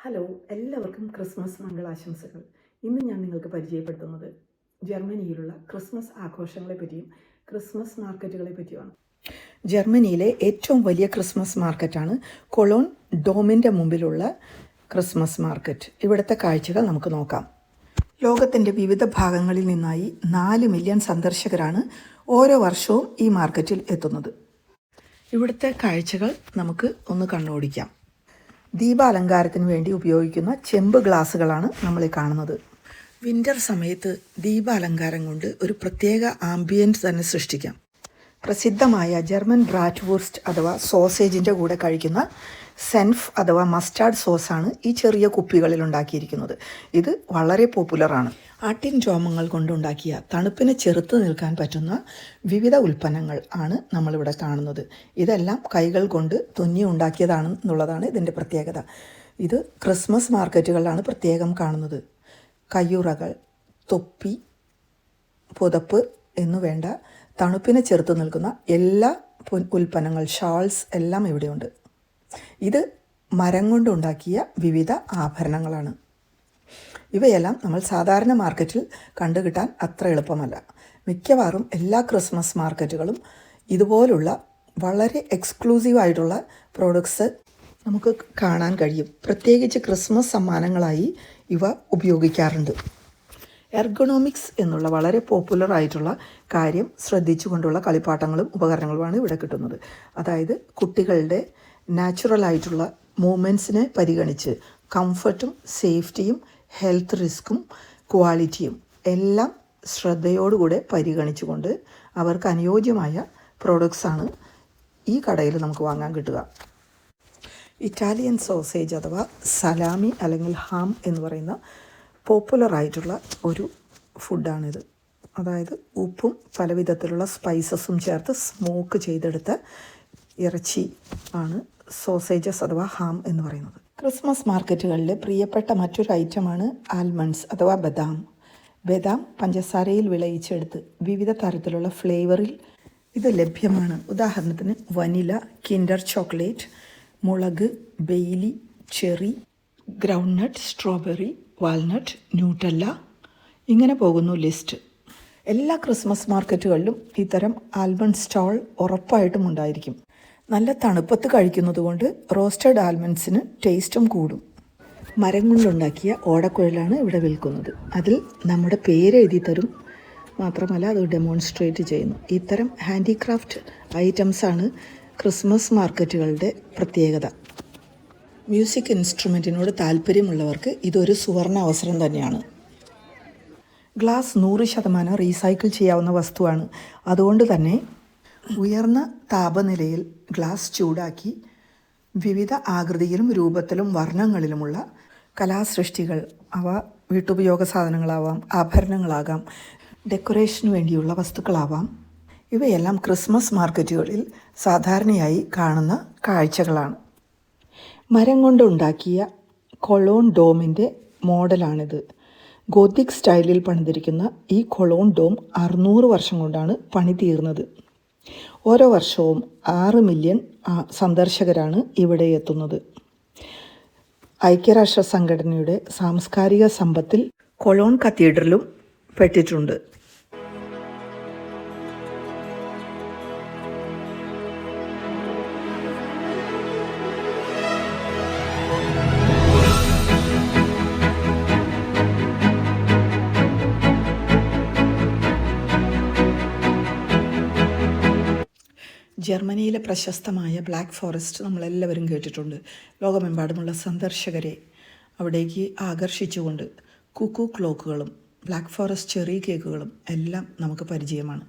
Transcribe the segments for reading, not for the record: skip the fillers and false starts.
Hello, എല്ലാവർക്കും Christmas മംഗളാശംസകൾ. ഇന്ന് ഞാൻ നിങ്ങൾക്ക് പരിചയപ്പെടുത്തുന്നത് ജർമ്മനിയിലുള്ള ക്രിസ്മസ് ആഘോഷങ്ങളെ പറ്റിയും ക്രിസ്മസ് മാർക്കറ്റുകളെ പറ്റിയുമാണ്. ജർമ്മനിയിലെ ഏറ്റവും വലിയ ക്രിസ്മസ് മാർക്കറ്റാണ് കൊളോൺ ഡോമിൻ്റെ മുമ്പിലുള്ള ക്രിസ്മസ് മാർക്കറ്റ്. ഇവിടുത്തെ കാഴ്ചകൾ നമുക്ക് നോക്കാം. ലോകത്തിൻ്റെ വിവിധ ഭാഗങ്ങളിൽ നിന്നായി 4 മില്യൺ സന്ദർശകരാണ് ഓരോ വർഷവും ഈ മാർക്കറ്റിൽ എത്തുന്നത്. ഇവിടുത്തെ കാഴ്ചകൾ നമുക്ക് ഒന്ന് കണ്ണോടിക്കാം. ദീപാലങ്കാരത്തിന് വേണ്ടി ഉപയോഗിക്കുന്ന ചെമ്പ് ഗ്ലാസ്സുകളാണ് നമ്മൾ ഈ കാണുന്നത്. വിൻ്റർ സമയത്ത് ദീപാലങ്കാരം കൊണ്ട് ഒരു പ്രത്യേക ആംബിയൻസ് തന്നെ സൃഷ്ടിക്കാം. പ്രസിദ്ധമായ ജർമ്മൻ ബ്രാറ്റ്വൂർസ്റ്റ് അഥവാ സോസേജിൻ്റെ കൂടെ കഴിക്കുന്ന സെൻഫ് അഥവാ മസ്റ്റാർഡ് സോസാണ് ഈ ചെറിയ കുപ്പികളിൽ ഉണ്ടാക്കിയിരിക്കുന്നത്. ഇത് വളരെ പോപ്പുലറാണ്. ആട്ടിൻ രോമങ്ങൾ കൊണ്ടുണ്ടാക്കിയ തണുപ്പിനെ ചെറുത്ത് നിൽക്കാൻ പറ്റുന്ന വിവിധ ഉൽപ്പന്നങ്ങൾ ആണ് നമ്മളിവിടെ കാണുന്നത്. ഇതെല്ലാം കൈകൾ കൊണ്ട് തുന്നി ഉണ്ടാക്കിയതാണെന്നുള്ളതാണ് ഇതിൻ്റെ പ്രത്യേകത. ഇത് ക്രിസ്മസ് മാർക്കറ്റുകളിലാണ് പ്രത്യേകം കാണുന്നത്. കയ്യുറകൾ, തൊപ്പി, പുതപ്പ് എന്നു വേണ്ട തണുപ്പിനെ ചെറുത്ത് നിൽക്കുന്ന എല്ലാ ഉൽപ്പന്നങ്ങൾ, ഷാൾസ് എല്ലാം ഇവിടെയുണ്ട്. ഇത് മരം കൊണ്ടുണ്ടാക്കിയ വിവിധ ആഭരണങ്ങളാണ്. ഇവയെല്ലാം നമ്മൾ സാധാരണ മാർക്കറ്റിൽ കണ്ടുകിട്ടാൻ അത്ര എളുപ്പമല്ല. മിക്കവാറും എല്ലാ ക്രിസ്മസ് മാർക്കറ്റുകളും ഇതുപോലുള്ള വളരെ എക്സ്ക്ലൂസീവായിട്ടുള്ള പ്രോഡക്ട്സ് നമുക്ക് കാണാൻ കഴിയും. പ്രത്യേകിച്ച് ക്രിസ്മസ് സമ്മാനങ്ങളായി ഇവ ഉപയോഗിക്കാറുണ്ട്. എർഗണോമിക്സ് എന്നുള്ള വളരെ പോപ്പുലർ ആയിട്ടുള്ള കാര്യം ശ്രദ്ധിച്ചുകൊണ്ടുള്ള കളിപ്പാട്ടങ്ങളും ഉപകരണങ്ങളുമാണ് ഇവിടെ കിട്ടുന്നത്. അതായത് കുട്ടികളുടെ നാച്ചുറലായിട്ടുള്ള മൂവ്മെൻറ്റ്സിനെ പരിഗണിച്ച് കംഫർട്ടും സേഫ്റ്റിയും ഹെൽത്ത് റിസ്ക്കും ക്വാളിറ്റിയും എല്ലാം ശ്രദ്ധയോടുകൂടെ പരിഗണിച്ചുകൊണ്ട് അവർക്ക് അനുയോജ്യമായ പ്രോഡക്ട്സാണ് ഈ കടയിൽ നമുക്ക് വാങ്ങാൻ കിട്ടുക. ഇറ്റാലിയൻ സോസേജ് അഥവാ സലാമി അല്ലെങ്കിൽ ഹാം എന്ന് പറയുന്ന പോപ്പുലറായിട്ടുള്ള ഒരു ഫുഡാണിത്. അതായത് ഉപ്പും പല വിധത്തിലുള്ള സ്പൈസസും ചേർത്ത് സ്മോക്ക് ചെയ്തെടുത്ത ഇറച്ചി ആണ് സോസേജസ് അഥവാ ഹാം എന്ന് പറയുന്നത്. ക്രിസ്മസ് മാർക്കറ്റുകളിലെ പ്രിയപ്പെട്ട മറ്റൊരു ഐറ്റമാണ് ആൽമണ്ട്സ് അഥവാ ബദാം. ബദാം പഞ്ചസാരയിൽ വിളയിച്ചെടുത്ത് വിവിധ തരത്തിലുള്ള ഫ്ലേവറിൽ ഇത് ലഭ്യമാണ്. ഉദാഹരണത്തിന് വനില, കിൻഡർ ചോക്ലേറ്റ്, മുളക്, Bailey, cherry, groundnut, strawberry, walnut, Nutella, ഇങ്ങനെ പോകുന്നു ലിസ്റ്റ്. എല്ലാ ക്രിസ്മസ് മാർക്കറ്റുകളിലും ഇത്തരം ആൽമണ്ട് സ്റ്റാൾ ഉറപ്പായിട്ടും ഉണ്ടായിരിക്കും. നല്ല തണുപ്പത്ത് കഴിക്കുന്നത് കൊണ്ട് റോസ്റ്റഡ് ആൽമണ്ട്സിന് ടേസ്റ്റും കൂടും. മരം കൊണ്ടുണ്ടാക്കിയ ഓടക്കുഴലാണ് ഇവിടെ വിൽക്കുന്നത്. അതിൽ നമ്മുടെ പേര് എഴുതി തരും. മാത്രമല്ല അത് ഡെമോൺസ്ട്രേറ്റ് ചെയ്യുന്നു. ഇത്തരം ഹാൻഡിക്രാഫ്റ്റ് ഐറ്റംസാണ് ക്രിസ്മസ് മാർക്കറ്റുകളുടെ പ്രത്യേകത. മ്യൂസിക് ഇൻസ്ട്രുമെൻറ്റിനോട് താല്പര്യമുള്ളവർക്ക് ഇതൊരു സുവർണ അവസരം തന്നെയാണ്. ഗ്ലാസ് 100% റീസൈക്കിൾ ചെയ്യാവുന്ന വസ്തുവാണ്. അതുകൊണ്ട് തന്നെ ഉയർന്ന താപനിലയിൽ ഗ്ലാസ് ചൂടാക്കി വിവിധ ആകൃതിയിലും രൂപത്തിലും വർണ്ണങ്ങളിലുമുള്ള കലാസൃഷ്ടികൾ, അവ വീട്ടുപയോഗ സാധനങ്ങളാവാം, ആഭരണങ്ങളാകാം, ഡെക്കറേഷന് വേണ്ടിയുള്ള വസ്തുക്കളാവാം, ഇവയെല്ലാം ക്രിസ്മസ് മാർക്കറ്റുകളിൽ സാധാരണയായി കാണുന്ന കാഴ്ചകളാണ്. മരം കൊണ്ടുണ്ടാക്കിയ കൊളോൺ ഡോമിൻ്റെ മോഡലാണിത്. ഗോത്തിക് സ്റ്റൈലിൽ പണിതിരിക്കുന്ന ഈ കൊളോൺ ഡോം 600 വർഷം കൊണ്ടാണ് പണി തീർന്നത്. ഓരോ വർഷവും 6 മില്യൺ സന്ദർശകരാണ് ഇവിടെ എത്തുന്നത്. ഐക്യരാഷ്ട്ര സംഘടനയുടെ സാംസ്കാരിക സമ്പത്തിൽ കൊളോൺ കത്തീഡ്രലും പെട്ടിട്ടുണ്ട്. ജർമ്മനിയിലെ പ്രശസ്തമായ ബ്ലാക്ക് ഫോറസ്റ്റ് നമ്മളെല്ലാവരും കേട്ടിട്ടുണ്ട്. ലോകമെമ്പാടുമുള്ള സന്ദർശകരെ അവിടേക്ക് ആകർഷിച്ചുകൊണ്ട് കുക്കു ക്ലോക്കുകളും ബ്ലാക്ക് ഫോറസ്റ്റ് ചെറി കേക്കുകളും എല്ലാം നമുക്ക് പരിചയമാണ്.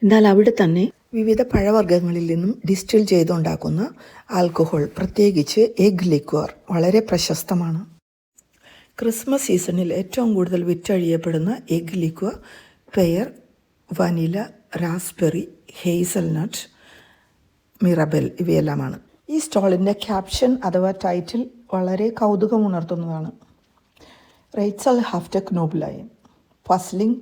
എന്നാൽ അവിടെ തന്നെ വിവിധ പഴവർഗ്ഗങ്ങളിൽ നിന്നും ഡിസ്റ്റിൽ ചെയ്തുണ്ടാക്കുന്ന ആൽക്കഹോൾ, പ്രത്യേകിച്ച് എഗ് ലിക്വർ വളരെ പ്രശസ്തമാണ്. ക്രിസ്മസ് സീസണിൽ ഏറ്റവും കൂടുതൽ വിറ്റഴിയപ്പെടുന്ന egg liqueur pear, vanilla, raspberry, hazelnut, mirabelle ഇവയെല്ലാമാണ്. ഈ സ്റ്റോളിൻ്റെ ക്യാപ്ഷൻ അഥവാ ടൈറ്റിൽ വളരെ കൗതുകമുണർത്തുന്നതാണ്. റേറ്റ്സൽ ഹാഫ്റ്റ് ക്നോബ്ലൈൻ പസ്ലിംഗ്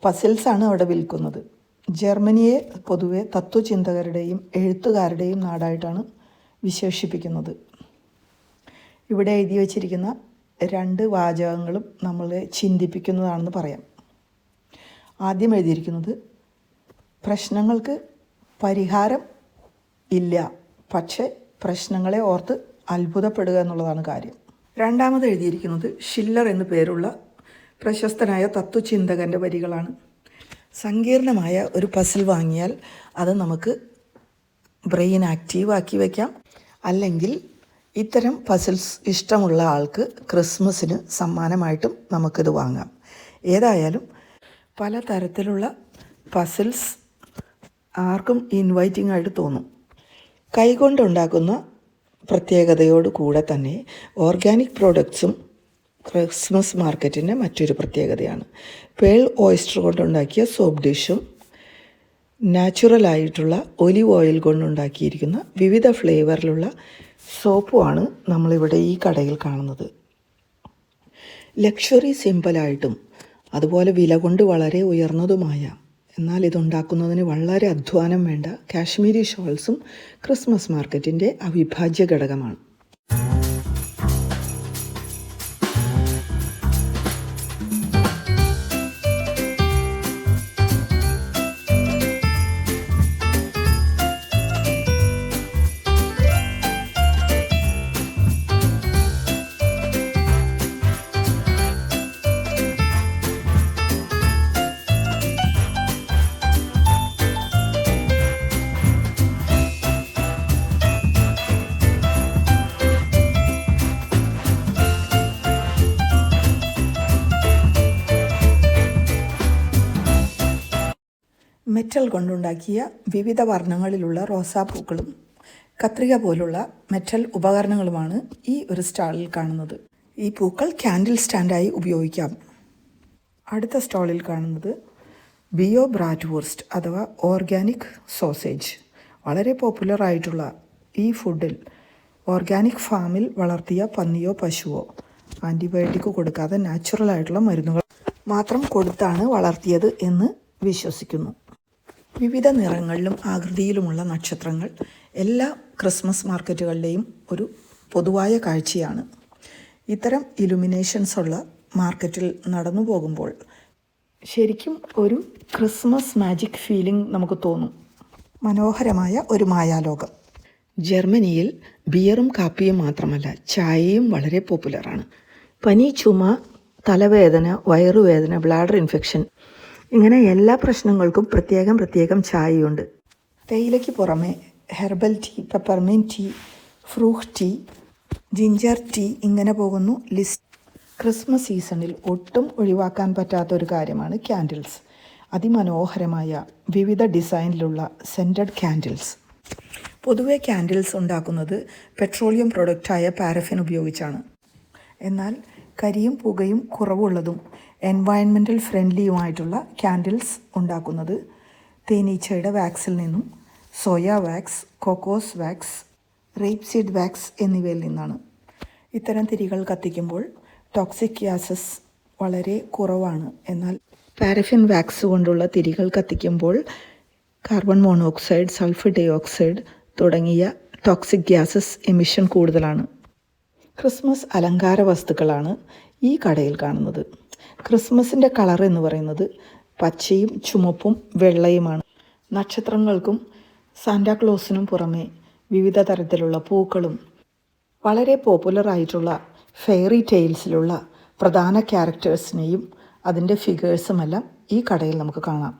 പസിൽസാണ് അവിടെ വിൽക്കുന്നത്. ജർമ്മനിയെ പൊതുവെ തത്വചിന്തകരുടെയും എഴുത്തുകാരുടെയും നാടായിട്ടാണ് വിശേഷിപ്പിക്കുന്നത്. ഇവിടെ എഴുതി വച്ചിരിക്കുന്ന 2 വാചകങ്ങളും നമ്മളെ ചിന്തിപ്പിക്കുന്നതാണെന്ന് പറയാം. ആദ്യം എഴുതിയിരിക്കുന്നത് പ്രശ്നങ്ങൾക്ക് പരിഹാരം ഇല്ല, പക്ഷേ പ്രശ്നങ്ങളെ ഓർത്ത് അത്ഭുതപ്പെടുക എന്നുള്ളതാണ് കാര്യം. രണ്ടാമത് എഴുതിയിരിക്കുന്നത് ഷില്ലർ എന്നു പേരുള്ള പ്രശസ്തനായ തത്വചിന്തകൻ്റെ വരികളാണ്. സങ്കീർണമായ ഒരു പസിൽ വാങ്ങിയാൽ അത് നമുക്ക് ബ്രെയിൻ ആക്റ്റീവ് ആക്കി വയ്ക്കാം. അല്ലെങ്കിൽ ഇത്തരം പസിൽസ് ഇഷ്ടമുള്ള ആൾക്ക് ക്രിസ്മസിന് സമ്മാനമായിട്ടും നമുക്കിത് വാങ്ങാം. ഏതായാലും പല തരത്തിലുള്ള പസിൽസ് ആർക്കും ഇൻവൈറ്റിംഗ് ആയിട്ട് തോന്നും. കൈകൊണ്ടുണ്ടാക്കുന്ന പ്രത്യേകതയോട് കൂടെ തന്നെ ഓർഗാനിക് പ്രോഡക്ട്സും ക്രിസ്മസ് മാർക്കറ്റിൻ്റെ മറ്റൊരു പ്രത്യേകതയാണ്. പേൾ ഓയിസ്റ്റർ കൊണ്ടുണ്ടാക്കിയ സോപ്പ് ഡിഷും നാച്ചുറലായിട്ടുള്ള ഒലിവ് ഓയിൽ കൊണ്ടുണ്ടാക്കിയിരിക്കുന്ന വിവിധ ഫ്ലേവറിലുള്ള സോപ്പുമാണ് നമ്മളിവിടെ ഈ കടയിൽ കാണുന്നത്. ലക്ഷറി സിമ്പിളായിട്ടും അതുപോലെ വില കൊണ്ട് വളരെ ഉയർന്നതുമായ, എന്നാൽ ഇതുണ്ടാക്കുന്നതിന് വളരെ അധ്വാനം വേണ്ട കാശ്മീരി ഷോൾസും ക്രിസ്മസ് മാർക്കറ്റിൻ്റെ അവിഭാജ്യ ഘടകമാണ്. മെറ്റൽ കൊണ്ടുണ്ടാക്കിയ വിവിധ വർണ്ണങ്ങളിലുള്ള റോസാപ്പൂക്കളും കത്രിക പോലുള്ള മെറ്റൽ ഉപകരണങ്ങളുമാണ് ഈ ഒരു സ്റ്റാളിൽ കാണുന്നത്. ഈ പൂക്കൾ ക്യാൻഡിൽ സ്റ്റാൻഡായി ഉപയോഗിക്കാം. അടുത്ത സ്റ്റാളിൽ കാണുന്നത് ബിയോ ബ്രാറ്റ്വൂർസ്റ്റ് അഥവാ ഓർഗാനിക് സോസേജ്. വളരെ പോപ്പുലറായിട്ടുള്ള ഈ ഫുഡിൽ ഓർഗാനിക് ഫാമിൽ വളർത്തിയ പന്നിയോ പശുവോ ആൻറ്റിബയോട്ടിക് കൊടുക്കാതെ നാച്ചുറലായിട്ടുള്ള മരുന്നുകൾ മാത്രം കൊടുത്താണ് വളർത്തിയത് എന്ന് വിശ്വസിക്കുന്നു. വിവിധ നിറങ്ങളിലും ആകൃതിയിലുമുള്ള നക്ഷത്രങ്ങൾ എല്ലാ ക്രിസ്മസ് മാർക്കറ്റുകളിലെയും ഒരു പൊതുവായ കാഴ്ചയാണ്. ഇത്തരം ഇലുമിനേഷൻസ് ഉള്ള മാർക്കറ്റിൽ നടന്നു പോകുമ്പോൾ ശരിക്കും ഒരു ക്രിസ്മസ് മാജിക് ഫീലിംഗ് നമുക്ക് തോന്നും. മനോഹരമായ ഒരു മായാലോകം. ജർമ്മനിയിൽ ബിയറും കാപ്പിയും മാത്രമല്ല, ചായയും വളരെ പോപ്പുലറാണ്. പനി, ചുമ, തലവേദന, വയറുവേദന, ബ്ലാഡർ ഇൻഫെക്ഷൻ, ഇങ്ങനെ എല്ലാ പ്രശ്നങ്ങൾക്കും പ്രത്യേകം ചായയുണ്ട്. തേയിലയ്ക്ക് പുറമെ herbal tea, peppermint tea, fruit tea, ginger tea, ഇങ്ങനെ പോകുന്നു ലിസ്റ്റ്. ക്രിസ്മസ് സീസണിൽ ഒട്ടും ഒഴിവാക്കാൻ പറ്റാത്തൊരു കാര്യമാണ് ക്യാൻഡിൽസ്. അതിമനോഹരമായ വിവിധ ഡിസൈനിലുള്ള സെൻറ്റഡ് ക്യാൻഡിൽസ്. പൊതുവെ ക്യാൻഡിൽസ് ഉണ്ടാക്കുന്നത് പെട്രോളിയം പ്രൊഡക്റ്റായ പാരഫിൻ ഉപയോഗിച്ചാണ്. എന്നാൽ കരിയും പുകയും കുറവുള്ളതും എൻവയൺമെൻറ്റൽ ഫ്രണ്ട്ലിയുമായിട്ടുള്ള ക്യാൻഡിൽസ് ഉണ്ടാക്കുന്നത് തേനീച്ചയുടെ വാക്സിൽ നിന്നും സോയ വാക്സ്, കോക്കോസ് വാക്സ്, റേപ്പ് സീഡ് വാക്സ് എന്നിവയിൽ നിന്നാണ്. ഇത്തരം തിരികൾ കത്തിക്കുമ്പോൾ ടോക്സിക് ഗ്യാസസ് വളരെ കുറവാണ്. എന്നാൽ പാരഫിൻ വാക്സ് കൊണ്ടുള്ള തിരികൾ കത്തിക്കുമ്പോൾ carbon monoxide, sulphur dioxide തുടങ്ങിയ ടോക്സിക് ഗ്യാസസ് എമിഷൻ കൂടുതലാണ്. ക്രിസ്മസ് അലങ്കാര വസ്തുക്കളാണ് ഈ കടയിൽ കാണുന്നത്. ക്രിസ്മസിൻ്റെ കളർ എന്ന് പറയുന്നത് പച്ചയും ചുമപ്പും വെള്ളയുമാണ്. നക്ഷത്രങ്ങൾക്കും സാന്റാക്ലോസിനും പുറമെ വിവിധ തരത്തിലുള്ള പൂക്കളും വളരെ പോപ്പുലറായിട്ടുള്ള ഫെയറി ടെയിൽസിലുള്ള പ്രധാന ക്യാരക്ടേഴ്സിനെയും അതിൻ്റെ ഫിഗേഴ്സുമെല്ലാം ഈ കടയിൽ നമുക്ക് കാണാം.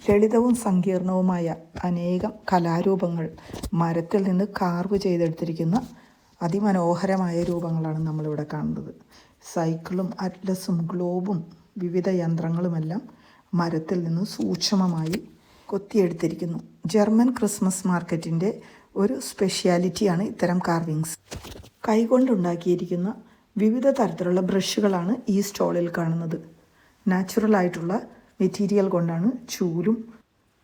ലളിതവും സങ്കീർണവുമായ അനേകം കലാരൂപങ്ങൾ മരത്തിൽ നിന്ന് കാർവ് ചെയ്തെടുത്തിരിക്കുന്ന അതിമനോഹരമായ രൂപങ്ങളാണ് നമ്മളിവിടെ കാണുന്നത്. സൈക്കിളും അറ്റ്ലസും ഗ്ലോബും വിവിധ യന്ത്രങ്ങളുമെല്ലാം മരത്തിൽ നിന്ന് സൂക്ഷ്മമായി കൊത്തിയെടുത്തിരിക്കുന്നു. ജർമ്മൻ ക്രിസ്മസ് മാർക്കറ്റിൻ്റെ ഒരു സ്പെഷ്യാലിറ്റിയാണ് ഇത്തരം കാർവിങ്സ്. കൈകൊണ്ടുണ്ടാക്കിയിരിക്കുന്ന വിവിധ തരത്തിലുള്ള ബ്രഷുകളാണ് ഈ സ്റ്റോളിൽ കാണുന്നത്. നാച്ചുറലായിട്ടുള്ള മെറ്റീരിയൽ കൊണ്ടാണ് ചൂലും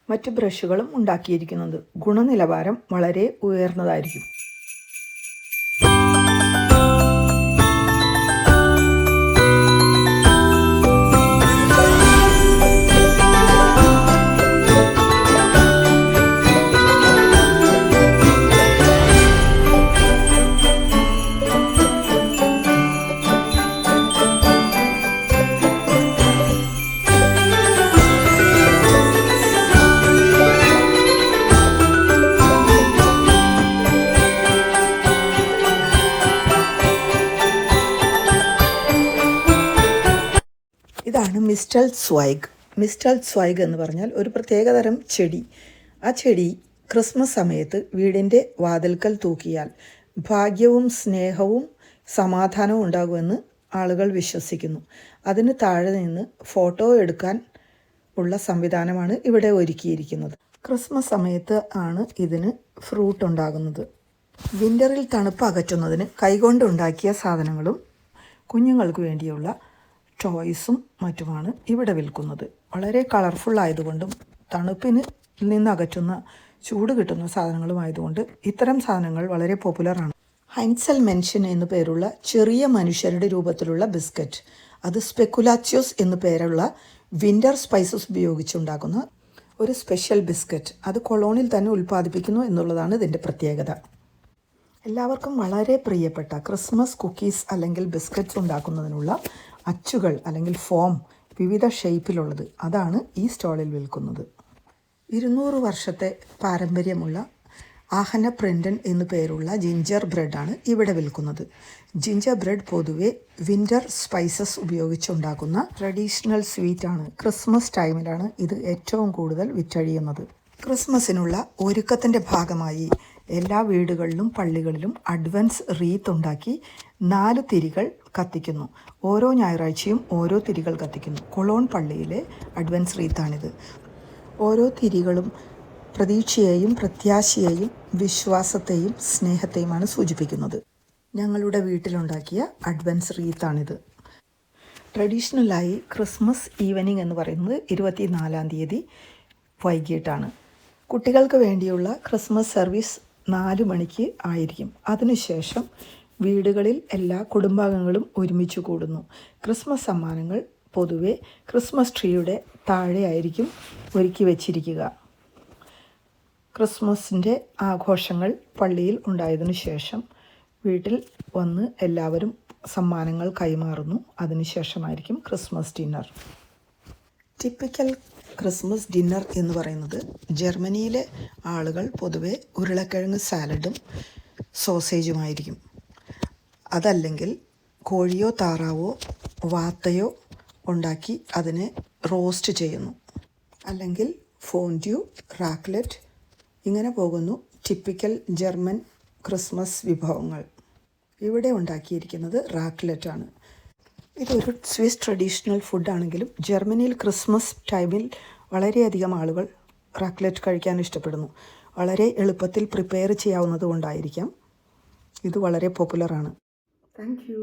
മറ്റ് ബ്രഷുകളും ഉണ്ടാക്കിയിരിക്കുന്നത്. ഗുണനിലവാരം വളരെ ഉയർന്നതായിരിക്കും. മിസ്റ്റൽ സ്വൈഗ് എന്ന് പറഞ്ഞാൽ ഒരു പ്രത്യേകതരം ചെടി. ആ ചെടി ക്രിസ്മസ് സമയത്ത് വീടിൻ്റെ വാതിൽക്കൽ തൂക്കിയാൽ ഭാഗ്യവും സ്നേഹവും സമാധാനവും ഉണ്ടാകുമെന്ന് ആളുകൾ വിശ്വസിക്കുന്നു. അതിന് താഴെ നിന്ന് ഫോട്ടോ എടുക്കാൻ ഉള്ള സംവിധാനമാണ് ഇവിടെ ഒരുക്കിയിരിക്കുന്നത്. ക്രിസ്മസ് സമയത്ത് ആണ് ഇതിന് ഫ്രൂട്ട് ഉണ്ടാകുന്നത്. വിൻ്ററിൽ തണുപ്പ് അകറ്റുന്നതിന് കൈകൊണ്ടുണ്ടാക്കിയ സാധനങ്ങളും കുഞ്ഞുങ്ങൾക്ക് വേണ്ടിയുള്ള ടോയ്സും മറ്റുമാണ് ഇവിടെ വിൽക്കുന്നത്. വളരെ കളർഫുൾ ആയതുകൊണ്ടും തണുപ്പിന് നിന്ന് അകറ്റുന്ന ചൂട് കിട്ടുന്ന സാധനങ്ങളുമായതുകൊണ്ട് ഇത്തരം സാധനങ്ങൾ വളരെ പോപ്പുലറാണ്. ഹൈൻസൽ മെൻഷൻ എന്നു പേരുള്ള ചെറിയ മനുഷ്യരുടെ രൂപത്തിലുള്ള ബിസ്ക്കറ്റ്, അത് സ്പെക്കുലാച്യോസ് എന്നു പേരുള്ള വിൻ്റർ സ്പൈസസ് ഉപയോഗിച്ചുണ്ടാക്കുന്ന ഒരു സ്പെഷ്യൽ ബിസ്ക്കറ്റ്. അത് കൊളോണിൽ തന്നെ ഉൽപ്പാദിപ്പിക്കുന്നു എന്നുള്ളതാണ് ഇതിൻ്റെ പ്രത്യേകത. എല്ലാവർക്കും വളരെ പ്രിയപ്പെട്ട ക്രിസ്മസ് കുക്കീസ് അല്ലെങ്കിൽ ബിസ്ക്കറ്റ്സ് ഉണ്ടാക്കുന്നതിനുള്ള അച്ചുകൾ അല്ലെങ്കിൽ ഫോം വിവിധ ഷേപ്പിലുള്ളത്, അതാണ് ഈ സ്റ്റോളിൽ വിൽക്കുന്നത്. 200 വർഷത്തെ പാരമ്പര്യമുള്ള ആഹന പ്രിൻറ്റൻ എന്നു പേരുള്ള ജിഞ്ചർ ബ്രെഡാണ് ഇവിടെ വിൽക്കുന്നത്. ജിഞ്ചർ ബ്രെഡ് പൊതുവെ വിൻ്റർ സ്പൈസസ് ഉപയോഗിച്ചുണ്ടാക്കുന്ന ട്രഡീഷണൽ സ്വീറ്റാണ്. ക്രിസ്മസ് ടൈമിലാണ് ഇത് ഏറ്റവും കൂടുതൽ വിറ്റഴിയുന്നത്. ക്രിസ്മസിനുള്ള ഒരുക്കത്തിൻ്റെ ഭാഗമായി എല്ലാ വീടുകളിലും പള്ളികളിലും അഡ്വൻസ് റീത്ത് ഉണ്ടാക്കി 4 തിരികൾ കത്തിക്കുന്നു. ഓരോ ഞായറാഴ്ചയും ഓരോ തിരികൾ കത്തിക്കുന്നു. കൊളോൺ പള്ളിയിലെ അഡ്വൻസ് റീത്താണിത്. ഓരോ തിരികളും പ്രതീക്ഷയെയും പ്രത്യാശയെയും വിശ്വാസത്തെയും സ്നേഹത്തെയുമാണ് സൂചിപ്പിക്കുന്നത്. ഞങ്ങളുടെ വീട്ടിലുണ്ടാക്കിയ അഡ്വൻസ് റീത്താണിത്. ട്രഡീഷണലായി ക്രിസ്മസ് ഈവനിങ് എന്ന് പറയുന്നത് 24-ാം തീയതി വൈകിട്ടാണ്. കുട്ടികൾക്ക് വേണ്ടിയുള്ള ക്രിസ്മസ് സർവീസ് 4 മണിക്ക് ആയിരിക്കും. അതിനുശേഷം വീടുകളിൽ എല്ലാ കുടുംബാംഗങ്ങളും ഒരുമിച്ച് കൂടുന്നു. ക്രിസ്മസ് സമ്മാനങ്ങൾ പൊതുവെ ക്രിസ്മസ് ട്രീയുടെ താഴെയായിരിക്കും ഒരുക്കി വച്ചിരിക്കുക. ക്രിസ്മസിൻ്റെ ആഘോഷങ്ങൾ പള്ളിയിൽ ഉണ്ടായതിനു ശേഷം വീട്ടിൽ വന്ന് എല്ലാവരും സമ്മാനങ്ങൾ കൈമാറുന്നു. അതിനുശേഷമായിരിക്കും Christmas dinner. Typical Christmas dinner എന്ന് പറയുന്നത് ജർമ്മനിയിലെ ആളുകൾ പൊതുവെ ഉരുളക്കിഴങ്ങ് സാലഡും സോസേജുമായിരിക്കും. അതല്ലെങ്കിൽ കോഴിയോ താറാവോ വാത്തയോ ഉണ്ടാക്കി അതിനെ റോസ്റ്റ് ചെയ്യുന്നു. അല്ലെങ്കിൽ ഫോൻഡ്യൂ, റാക്ലെറ്റ്, ഇങ്ങനെ പോകുന്നു ടിപ്പിക്കൽ ജർമ്മൻ ക്രിസ്മസ് വിഭവങ്ങൾ. ഇവിടെ ഉണ്ടാക്കിയിരിക്കുന്നത് റാക്ലെറ്റാണ്. ഇതൊരു സ്വിസ് ട്രഡീഷണൽ ഫുഡാണെങ്കിലും ജർമ്മനിയിൽ ക്രിസ്മസ് ടൈമിൽ വളരെയധികം ആളുകൾ റാക്ലെറ്റ് കഴിക്കാൻ ഇഷ്ടപ്പെടുന്നു. വളരെ എളുപ്പത്തിൽ പ്രിപ്പയർ ചെയ്യാവുന്നത് കൊണ്ടായിരിക്കാം ഇത് വളരെ പോപ്പുലറാണ്. Thank you.